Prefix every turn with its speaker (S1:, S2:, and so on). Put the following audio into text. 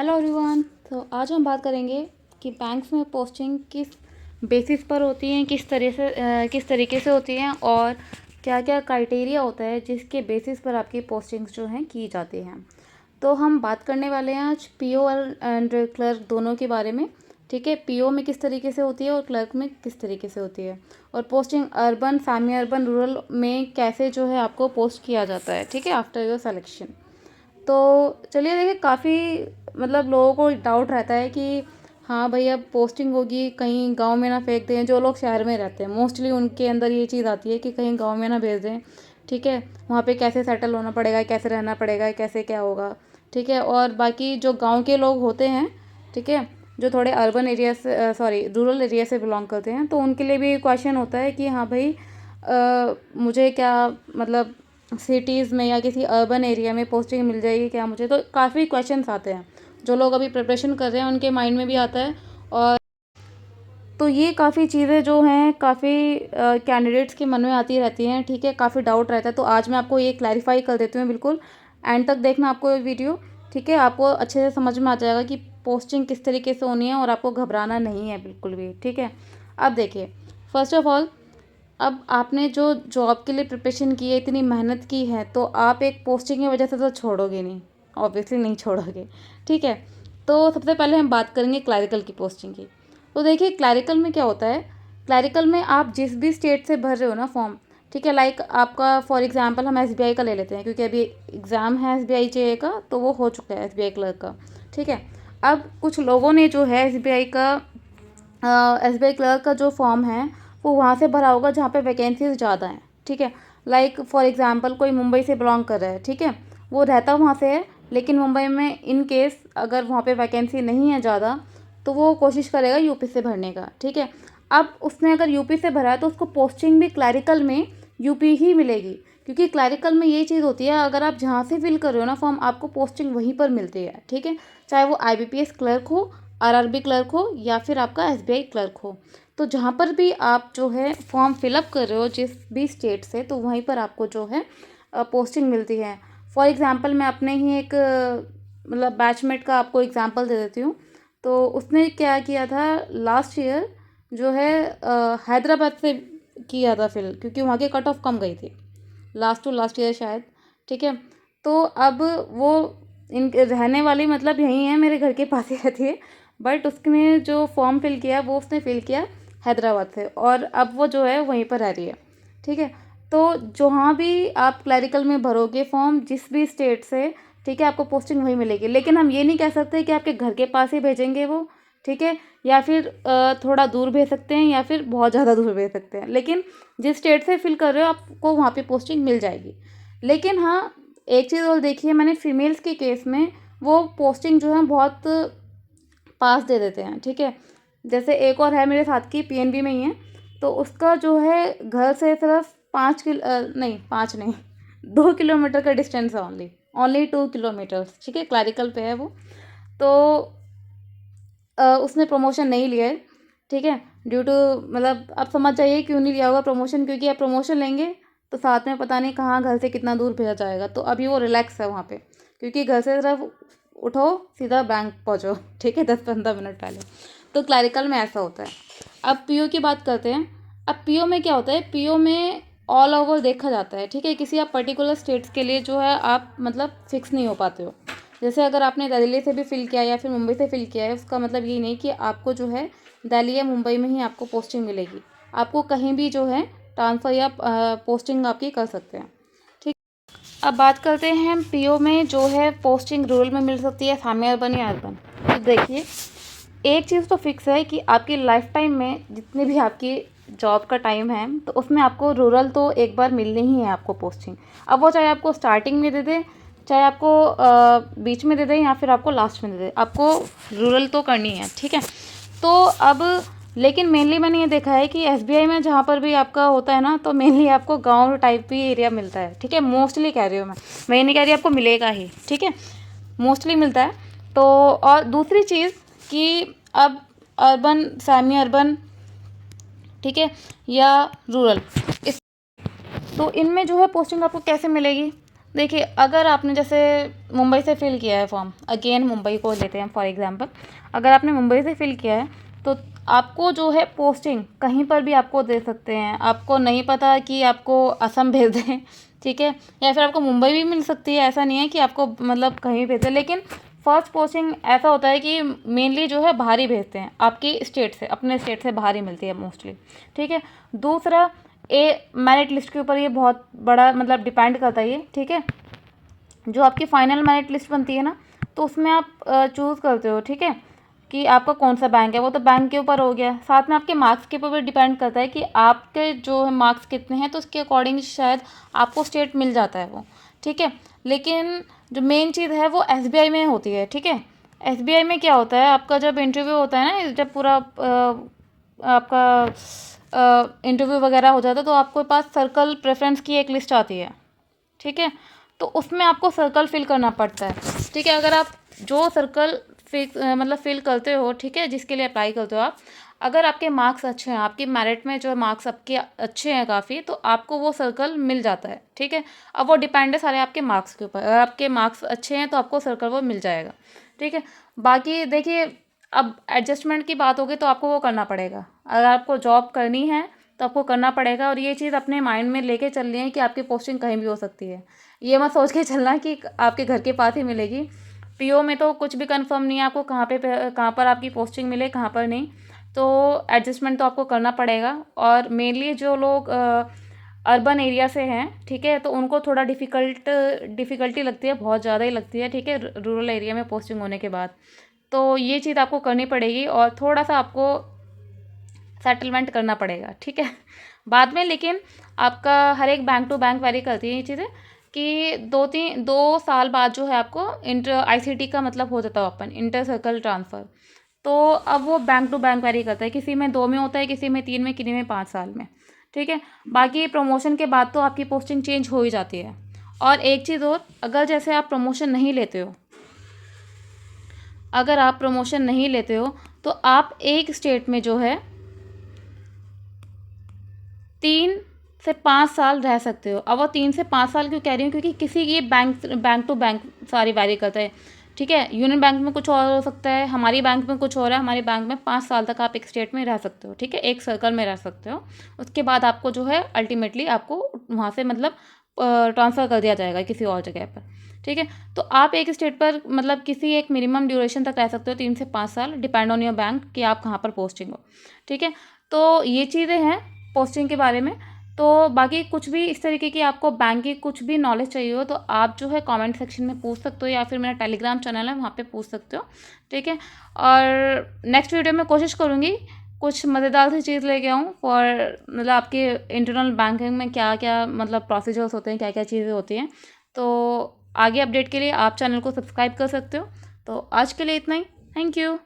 S1: Hello everyone. तो आज हम बात करेंगे कि बैंक्स में पोस्टिंग किस बेसिस पर होती हैं, किस तरीके से होती हैं और क्या क्या क्राइटेरिया होता है जिसके बेसिस पर आपकी पोस्टिंग्स जो हैं की जाती हैं। तो हम बात करने वाले हैं आज पीओ एंड क्लर्क दोनों के बारे में। ठीक है, पीओ में किस तरीके से होती है और क्लर्क में किस तरीके से होती है, और posting urban, semi urban, rural में कैसे जो है आपको पोस्ट किया जाता है। ठीक है, आफ्टर योर सिलेक्शन। तो चलिए देखिए, काफ़ी मतलब लोगों को डाउट रहता है कि हाँ भाई, अब पोस्टिंग होगी कहीं गांव में ना फेंक दें। जो लोग शहर में रहते हैं मोस्टली उनके अंदर ये चीज़ आती है कि कहीं गांव में ना भेज दें। ठीक है, वहाँ पे कैसे सेटल होना पड़ेगा, कैसे रहना पड़ेगा, कैसे क्या होगा। ठीक है, और बाकी जो गांव के लोग होते हैं, ठीक है, जो थोड़े अर्बन एरिया से रूरल एरिया से बिलोंग करते हैं, तो उनके लिए भी क्वेश्चन होता है कि हाँ भाई, मुझे क्या मतलब सिटीज़ में या किसी अर्बन एरिया में पोस्टिंग मिल जाएगी क्या मुझे। तो काफ़ी क्वेश्चंस आते हैं, जो लोग अभी प्रिपरेशन कर रहे हैं उनके माइंड में भी आता है। और तो ये काफ़ी चीज़ें जो हैं काफ़ी कैंडिडेट्स के मन में आती रहती हैं। ठीक है, काफ़ी डाउट रहता है। तो आज मैं आपको ये क्लैरिफाई कर देती हूँ, बिल्कुल एंड तक देखना आपको ये वीडियो। ठीक है, आपको अच्छे से समझ में आ जाएगा कि पोस्टिंग किस तरीके से होनी है और आपको घबराना नहीं है बिल्कुल भी। ठीक है, अब देखिए, फर्स्ट ऑफ ऑल, अब आपने जो जॉब के लिए प्रिपरेशन की है, इतनी मेहनत की है, तो आप एक पोस्टिंग की वजह से तो छोड़ोगे नहीं, ऑब्वियसली नहीं छोड़ोगे। ठीक है, तो सबसे पहले हम बात करेंगे क्लैरिकल की पोस्टिंग की। तो देखिए, क्लैरिकल में क्या होता है। क्लैरिकल में आप जिस भी स्टेट से भर रहे हो ना फॉर्म, ठीक है, लाइक आपका फॉर एग्जांपल हम एसबीआई का ले लेते हैं, क्योंकि अभी एग्ज़ाम है एसबीआई जेए का, तो वो हो चुका है एसबीआई क्लर्क का। ठीक है, अब कुछ लोगों ने जो है एसबीआई क्लर्क का जो फॉर्म है वो वहाँ से भरा होगा जहाँ पे वैकेंसीज ज़्यादा हैं। ठीक है, लाइक फॉर एग्जांपल कोई मुंबई से बिलोंग कर रहा है, ठीक है, वो रहता वहाँ से है, लेकिन मुंबई में इन केस अगर वहाँ पे वैकेंसी नहीं है ज़्यादा, तो वो कोशिश करेगा यूपी से भरने का। ठीक है, अब उसने अगर यूपी से भरा है तो उसको पोस्टिंग भी क्लैरिकल में यूपी ही मिलेगी, क्योंकि क्लैरिकल में ये चीज़ होती है, अगर आप जहाँ से फिल कर रहे हो ना फॉर्म, आपको पोस्टिंग वहीं पर मिलती है। ठीक है, चाहे वो आईबीपीएस क्लर्क हो, आरआरबी क्लर्क हो, या फिर आपका एसबीआई क्लर्क हो। तो जहाँ पर भी आप जो है फॉर्म फिलअप कर रहे हो जिस भी स्टेट से, तो वहीं पर आपको जो है पोस्टिंग मिलती है। फॉर एग्ज़ाम्पल मैं अपने ही एक मतलब बैचमेट का आपको एग्ज़ाम्पल दे देती हूँ। तो उसने क्या किया था लास्ट ईयर, जो है हैदराबाद से किया था फिल, क्योंकि वहाँ की कट ऑफ कम गई थी लास्ट टू लास्ट ईयर शायद। ठीक है, तो अब वो इन रहने वाली मतलब यहीं है, मेरे घर के पास ही रहती है, बट उसने जो फॉर्म फिल किया वो उसने फिल किया हैदराबाद से, और अब वो जो है वहीं पर रह रही है। ठीक है, तो जहाँ भी आप क्लैरिकल में भरोगे फॉर्म जिस भी स्टेट से, ठीक है, आपको पोस्टिंग वहीं मिलेगी। लेकिन हम ये नहीं कह सकते कि आपके घर के पास ही भेजेंगे वो। ठीक है, या फिर थोड़ा दूर भेज सकते हैं, या फिर बहुत ज़्यादा दूर भेज सकते हैं, लेकिन जिस स्टेट से फिल कर रहे हो आपको वहाँ पे पोस्टिंग मिल जाएगी। लेकिन हाँ, एक चीज़ और देखिए, मैंने फीमेल्स के केस में वो पोस्टिंग जो है बहुत पास दे देते हैं। ठीक है, जैसे एक और है मेरे साथ की, पीएनबी में ही है, तो उसका जो है घर से सिर्फ 2 किलोमीटर का डिस्टेंस है, ओनली ओनली 2 किलोमीटर्स। ठीक है, क्लैरिकल पे है वो। तो उसने प्रमोशन नहीं लिया है। ठीक है, ड्यू टू मतलब आप समझ जाइए क्यों नहीं लिया होगा प्रमोशन, क्योंकि आप प्रमोशन लेंगे तो साथ में पता नहीं कहाँ घर से कितना दूर भेजा जाएगा। तो अभी वो रिलैक्स है वहाँ पे, क्योंकि घर से सिर्फ उठो सीधा बैंक पहुँचो। ठीक है, 10-15 मिनट पहले। तो क्लैरिकल में ऐसा होता है। अब पीओ की बात करते हैं। अब पीओ में क्या होता है, पीओ में ऑल ओवर देखा जाता है। ठीक है, किसी आप पर्टिकुलर स्टेट्स के लिए जो है आप मतलब फिक्स नहीं हो पाते हो। जैसे अगर आपने दिल्ली से भी फिल किया या फिर मुंबई से फिल किया है, उसका मतलब ये नहीं कि आपको जो है दिल्ली या मुंबई में ही आपको पोस्टिंग मिलेगी। आपको कहीं भी जो है ट्रांसफ़र या पोस्टिंग आपकी कर सकते हैं। ठीक, अब बात करते हैं हम पीओ में जो है पोस्टिंग रूरल में मिल सकती है, सेमी अर्बन या अर्बन। तो देखिए, एक चीज़ तो फिक्स है कि आपकी लाइफ टाइम में जितनी भी आपकी जॉब का टाइम है, तो उसमें आपको रूरल तो एक बार मिलनी ही है आपको पोस्टिंग। अब वो चाहे आपको स्टार्टिंग में दे दे, चाहे आपको बीच में दे दे, या फिर आपको लास्ट में दे दे, आपको रूरल तो करनी है। ठीक है, तो अब लेकिन मेनली मैंने ये देखा है कि एसबीआई में जहाँ पर भी आपका होता है ना, तो मेनली आपको गांव टाइप भी एरिया मिलता है। ठीक है, मोस्टली कह रही हूँ मैं ये नहीं कह रही आपको मिलेगा ही। ठीक है, मोस्टली मिलता है। तो और दूसरी चीज़ कि अब अर्बन, सेमी अर्बन, ठीक है, या रूरल, इस तो इनमें जो है पोस्टिंग आपको कैसे मिलेगी। देखिए, अगर आपने जैसे मुंबई से फ़िल किया है फॉर्म, अगेन मुंबई को लेते हैं फॉर एग्ज़ाम्पल, अगर आपने मुंबई से फ़िल किया है तो आपको जो है पोस्टिंग कहीं पर भी आपको दे सकते हैं। आपको नहीं पता कि आपको असम भेज दें, ठीक है? या फिर आपको मुंबई भी मिल सकती है, ऐसा नहीं है कि आपको मतलब कहीं भेज दें। लेकिन फर्स्ट पोस्टिंग ऐसा होता है कि मेनली जो है बाहर ही भेजते हैं, आपकी स्टेट से, अपने स्टेट से बाहर ही मिलती है मोस्टली, ठीक है? दूसरा, मेरिट लिस्ट के ऊपर ये बहुत बड़ा मतलब डिपेंड करता है ये, ठीक है? जो आपकी फाइनल मेरिट लिस्ट बनती है ना, तो उसमें आप चूज़ करते हो, ठीक है, कि आपका कौन सा बैंक है। वो तो बैंक के ऊपर हो गया, साथ में आपके मार्क्स के ऊपर भी डिपेंड करता है कि आपके जो है मार्क्स कितने हैं, तो उसके अकॉर्डिंग शायद आपको स्टेट मिल जाता है वो, ठीक है। लेकिन जो मेन चीज़ है वो एसबीआई में होती है, ठीक है। एसबीआई में क्या होता है, आपका जब इंटरव्यू होता है ना, जब पूरा आपका इंटरव्यू वगैरह हो जाता है, तो आपके पास सर्कल प्रेफरेंस की एक लिस्ट आती है, ठीक है। तो उसमें आपको सर्कल फिल करना पड़ता है, ठीक है। अगर आप जो सर्कल मतलब फिल करते हो, ठीक है, जिसके लिए अप्लाई करते हो आप, अगर आपके मार्क्स अच्छे हैं, आपकी मेरिट में जो मार्क्स आपके अच्छे हैं काफ़ी, तो आपको वो सर्कल मिल जाता है, ठीक है। अब वो डिपेंड है सारे आपके मार्क्स के ऊपर। अगर आपके मार्क्स अच्छे हैं तो आपको सर्कल वो मिल जाएगा, ठीक है। बाकी देखिए, अब एडजस्टमेंट की बात होगी तो आपको वो करना पड़ेगा। अगर आपको जॉब करनी है तो आपको करना पड़ेगा, और ये चीज़ अपने माइंड में लेके चलनी है कि आपकी पोस्टिंग कहीं भी हो सकती है। ये मत सोच के चलना कि आपके घर के पास ही मिलेगी। पीओ में तो कुछ भी कंफर्म नहीं है आपको कहाँ पर आपकी पोस्टिंग मिले, कहाँ पर नहीं। तो एडजस्टमेंट तो आपको करना पड़ेगा। और मेनली जो लोग अर्बन एरिया से हैं, ठीक है, तो उनको थोड़ा डिफ़िकल्टी लगती है, बहुत ज़्यादा ही लगती है, ठीक है, रूरल एरिया में पोस्टिंग होने के बाद। तो ये चीज़ आपको करनी पड़ेगी और थोड़ा सा आपको सेटलमेंट करना पड़ेगा, ठीक है, बाद में। लेकिन आपका हर एक बैंक टू बैंक वेरी करती है ये चीज़ें, कि 2 साल बाद जो है आपको इंटर आईसीटी का मतलब हो जाता है ओपन, इंटर सर्कल ट्रांसफ़र। तो अब वो बैंक टू बैंक वेरी करता है, किसी में 2 में होता है, किसी में 3 में, किसी में 5 साल में, ठीक है। बाकी प्रमोशन के बाद तो आपकी पोस्टिंग चेंज हो ही जाती है। और एक चीज़ और, अगर जैसे आप प्रमोशन नहीं लेते हो, अगर आप प्रमोशन नहीं लेते हो तो आप एक स्टेट में जो है 3 से 5 साल रह सकते हो। अब वो 3 से 5 साल क्यों कह रही हूँ, क्योंकि किसी की बैंक टू बैंक सारी वैरी करता है, ठीक है। यूनियन बैंक में कुछ और हो सकता है, हमारी बैंक में कुछ और है। हमारी बैंक में 5 साल तक आप एक स्टेट में रह सकते हो, ठीक है, एक सर्कल में रह सकते हो। उसके बाद आपको जो है अल्टीमेटली आपको वहाँ से मतलब ट्रांसफ़र कर दिया जाएगा किसी और जगह पर, ठीक है। तो आप एक स्टेट पर मतलब किसी एक मिनिमम ड्यूरेशन तक रह सकते हो, 3 से 5 साल, डिपेंड ऑन योर बैंक कि आप कहाँ पर पोस्टिंग हो, ठीक है। तो ये चीज़ें हैं पोस्टिंग के बारे में। तो बाकी कुछ भी इस तरीके की आपको बैंक की कुछ भी नॉलेज चाहिए हो तो आप जो है कमेंट सेक्शन में पूछ सकते हो, या फिर मेरा टेलीग्राम चैनल है वहाँ पे पूछ सकते हो, ठीक है। और नेक्स्ट वीडियो में कोशिश करूँगी कुछ मज़ेदार सी चीज़ लेके आऊँ फॉर मतलब आपके इंटरनल बैंकिंग में क्या क्या मतलब प्रोसीजर्स होते हैं, क्या क्या चीज़ें होती हैं। तो आगे अपडेट के लिए आप चैनल को सब्सक्राइब कर सकते हो। तो आज के लिए इतना ही। Thank you.